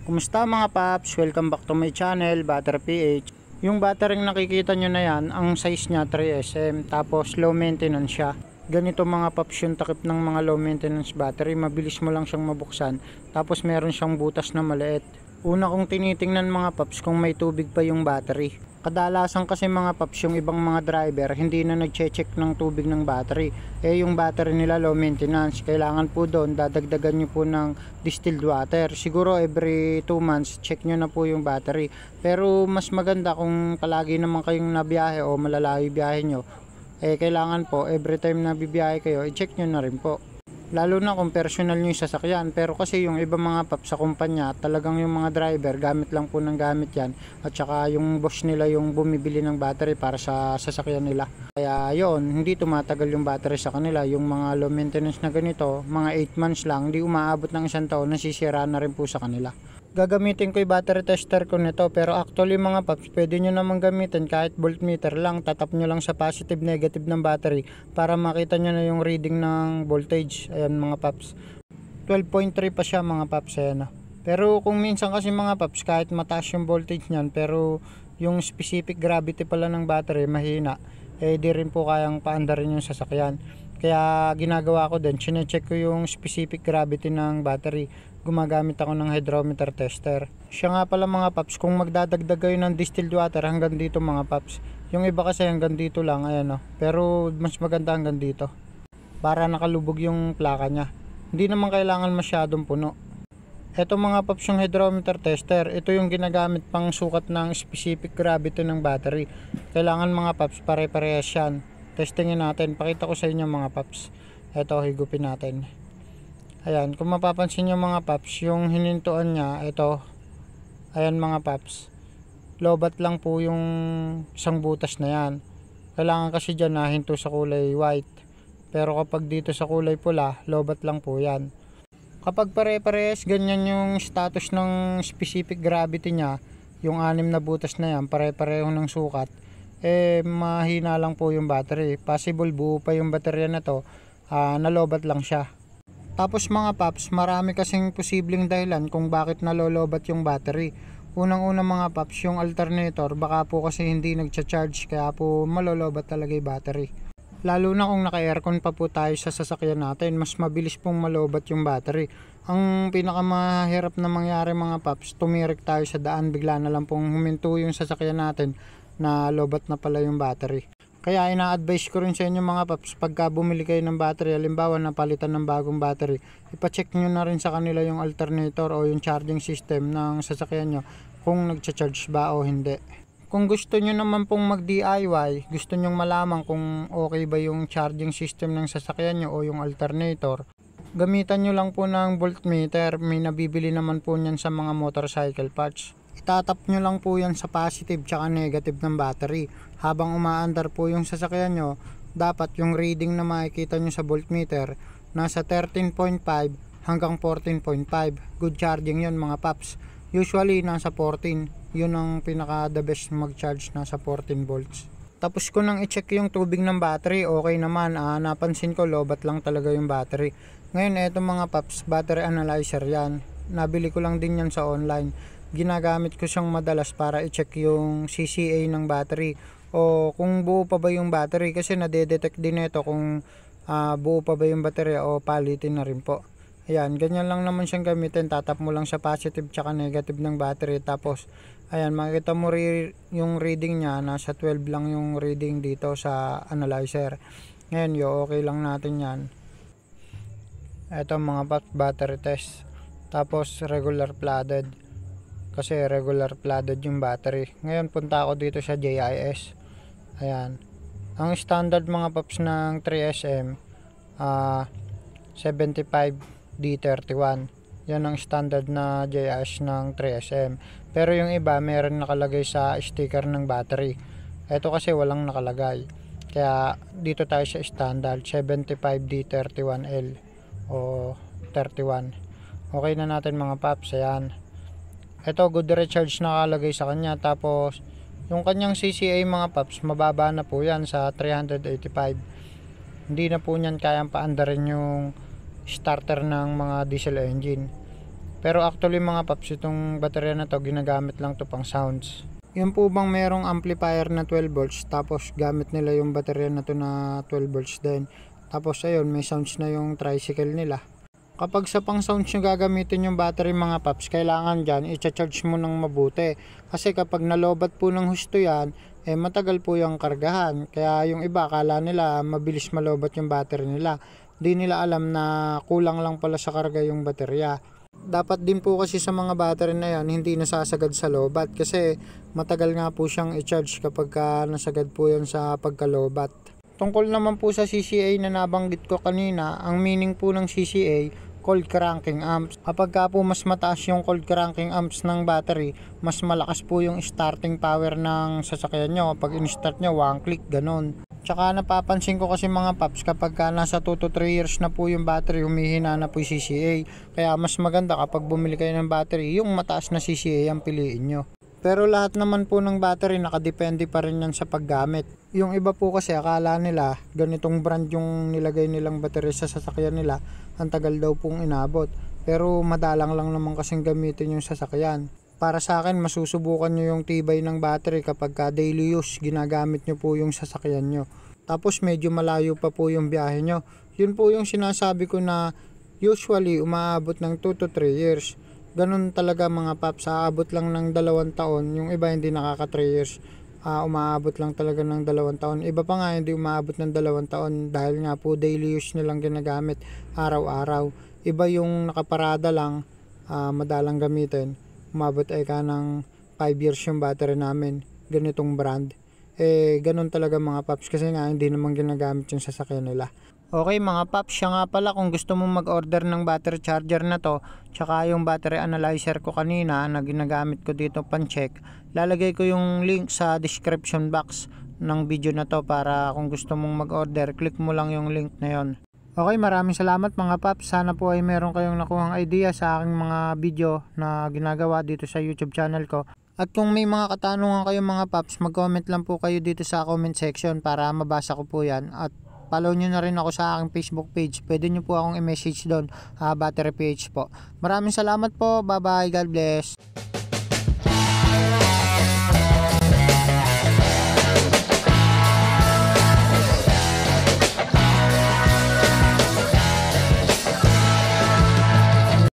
Kumusta mga paps? Welcome back to my channel, Battery PH. Yung battery nakikita nyo na yan, ang size nya 3SM, tapos low maintenance siya. Ganito mga paps yung takip ng mga low maintenance battery, mabilis mo lang siyang mabuksan, tapos meron siyang butas na maliit. Una kong tinitingnan mga paps kung may tubig pa yung battery. Kadalasan kasi mga paps yung ibang mga driver hindi na nagche-check ng tubig ng battery. Yung battery nila low maintenance, kailangan po doon dadagdagan nyo po ng distilled water. Siguro every 2 months check nyo na po yung battery. Pero mas maganda kung palagi naman kayong nabiyahe o malalayo biyahe nyo, kailangan po every time na bibiyahe kayo i-check nyo na rin po. Lalo na kung personal nyo yung sasakyan. Pero kasi yung iba mga paps sa kumpanya, talagang yung mga driver gamit lang po ng gamit yan, at saka yung boss nila yung bumibili ng battery para sa sasakyan nila. Kaya yon, hindi tumatagal yung battery sa kanila. Yung mga low maintenance na ganito, mga 8 months lang, hindi umaabot ng 1 taon, nasisira na rin po sa kanila. Gagamitin ko yung battery tester ko nito, pero actually mga paps, pwede nyo naman gamitin kahit voltmeter lang. Tatap nyo lang sa positive negative ng battery para makita nyo na yung reading ng voltage. Ayan mga paps, 12.3 pa siya mga paps. Ayan. Pero kung minsan kasi mga paps, kahit mataas yung voltage nyan pero yung specific gravity pala ng battery mahina, di rin po kayang paandarin yung sasakyan. Kaya ginagawa ko din, chine-check ko yung specific gravity ng battery. Gumagamit ako ng hydrometer tester. Siya nga pala mga paps, kung magdadagdag kayo ng distilled water hanggang dito mga paps. Yung iba kasi hanggang dito lang, ayan o. Pero mas maganda hanggang dito, para nakalubog yung plaka nya. Hindi naman kailangan masyadong puno. Ito mga paps yung hydrometer tester. Ito yung ginagamit pang sukat ng specific gravity ng battery. Kailangan mga paps pare-parehas yan. Testingin natin, pakita ko sa inyo mga paps. Ito, higupin natin. Ayan, kung mapapansin nyo mga paps, yung hinintuan nya, ito, ayan mga paps, lobat lang po yung isang butas na yan. Kailangan kasi dyan nahinto sa kulay white, pero kapag dito sa kulay pula, lobat lang po yan. Kapag pare-parehas ganyan yung status ng specific gravity nya, yung 6 na butas na yan, pare-pareho ng sukat, mahina lang po yung battery. Possible buo pa yung baterya na to, nalobat lang siya. Tapos mga paps, marami kasing posibleng dahilan kung bakit nalolobat yung battery. Unang-una mga paps, yung alternator, baka po kasi hindi nagcha-charge, kaya po malolobat talaga yung battery. Lalo na kung naka-aircon pa po tayo sa sasakyan natin, mas mabilis pong malobat yung battery. Ang pinakamahirap na mangyari mga paps, tumirik tayo sa daan, bigla na lang pong huminto yung sasakyan natin, na lobat na pala yung battery. Kaya ina-advise ko rin sa inyo mga paps, pagka bumili kayo ng battery, halimbawa napalitan ng bagong battery, ipacheck nyo na rin sa kanila yung alternator o yung charging system ng sasakyan nyo, kung nagcha-charge ba o hindi. Kung gusto nyo naman pong mag-DIY, gusto nyo malaman kung okay ba yung charging system ng sasakyan nyo o yung alternator, gamitan nyo lang po ng voltmeter. May nabibili naman po nyan sa mga motorcycle parts. Itatap nyo lang po yan sa positive tsaka negative ng battery. Habang umaandar po yung sasakyan nyo, dapat yung reading na makikita nyo sa voltmeter nasa 13.5 hanggang 14.5. Good charging yun mga paps. Usually nasa 14. Yun ang pinaka the best mag-charge, nasa 14 volts. Tapos ko nang i-check yung tubig ng battery, okay naman. Napansin ko lobat lang talaga yung battery. Ngayon eto mga paps, battery analyzer yan. Nabili ko lang din yan sa online. Ginagamit ko siyang madalas para i-check yung CCA ng battery o kung buo pa ba yung battery, kasi nadedetect din ito kung buo pa ba yung battery o palitin na rin po. Ayan, ganyan lang naman siyang gamitin. Tatap mo lang sa positive tsaka negative ng battery, tapos ayan, makikita mo yung reading nya, nasa 12 lang yung reading dito sa analyzer. Ngayon okay lang natin yan. Ito mga battery test, tapos regular flooded, kasi regular flooded yung battery. Ngayon punta ako dito sa JIS. Ayan, ang standard mga paps ng 3SM 75D31. yan ang standard na JIS ng 3SM. Pero yung iba meron nakalagay sa sticker ng battery. Ito kasi walang nakalagay, kaya dito tayo sa standard 75D31L o 31. Okay na natin mga paps. Ayan, ito good recharge nakalagay sa kanya. Tapos yung kanyang CCA mga paps, mababa na po yan sa 385. Hindi na po niyan kayang paandarin yung starter ng mga diesel engine. Pero actually mga paps, itong baterya na to ginagamit lang to pang sounds. Yung po bang merong amplifier na 12 volts tapos gamit nila yung baterya na to na 12 volts din. Tapos ayun, may sounds na yung tricycle nila. Kapag sa pang sounds nyo gagamitin yung battery mga paps, kailangan dyan i-charge mo ng mabuti. Kasi kapag nalobat po ng husto yan, matagal po yung kargahan. Kaya yung iba akala nila mabilis malobat yung battery nila. Di nila alam na kulang lang pala sa karga yung baterya. Dapat din po kasi sa mga battery na yan hindi nasasagad sa lobat kasi matagal nga po siyang i-charge kapag nasagad po yan sa pagkalobat. Tungkol naman po sa CCA na nabanggit ko kanina, ang meaning po ng CCA, cold cranking amps. Kapag ka po mas mataas yung cold cranking amps ng battery, mas malakas po yung starting power ng sasakyan nyo. Kapag in-start nyo, one click, ganun. Tsaka napapansin ko kasi mga paps, kapag ka nasa 2 to 3 years na po yung battery, humihina na po yung CCA. Kaya mas maganda kapag bumili kayo ng battery, yung mataas na CCA ang piliin nyo. Pero lahat naman po ng battery nakadepende pa rin yan sa paggamit. Yung iba po kasi akala nila ganitong brand yung nilagay nilang battery sa sasakyan nila, ang tagal daw pong inabot. Pero madalang lang naman kasing gamitin yung sasakyan. Para sa akin, masusubukan nyo yung tibay ng battery kapag daily use, ginagamit nyo po yung sasakyan nyo. Tapos medyo malayo pa po yung biyahe nyo. Yun po yung sinasabi ko na usually umaabot ng 2 to 3 years. Ganun talaga mga paps, aabot lang ng 2 taon. Yung iba hindi nakaka 3 years. Umaabot lang talaga ng 2 taon. Iba pa nga hindi umaabot ng 2 taon dahil nga po daily use nilang ginagamit araw-araw. Iba yung nakaparada lang, madalang gamitin. Umabot ay ka ng 5 years yung battery namin, ganitong brand. Ganun talaga mga paps kasi nga hindi naman ginagamit yung sasakyan nila. Okay mga paps, siya nga pala kung gusto mong mag-order ng battery charger na to, tsaka yung battery analyzer ko kanina na ginagamit ko dito pan-check, lalagay ko yung link sa description box ng video na to para kung gusto mong mag-order, click mo lang yung link na yon. Okay, maraming salamat mga paps. Sana po ay meron kayong nakuhang idea sa aking mga video na ginagawa dito sa YouTube channel ko. At kung may mga katanungan kayo mga paps, mag-comment lang po kayo dito sa comment section para mabasa ko po yan. At follow nyo na rin ako sa aking Facebook page. Pwede nyo po akong i-message doon, Battery PH po. Maraming salamat po. Bye bye. God bless.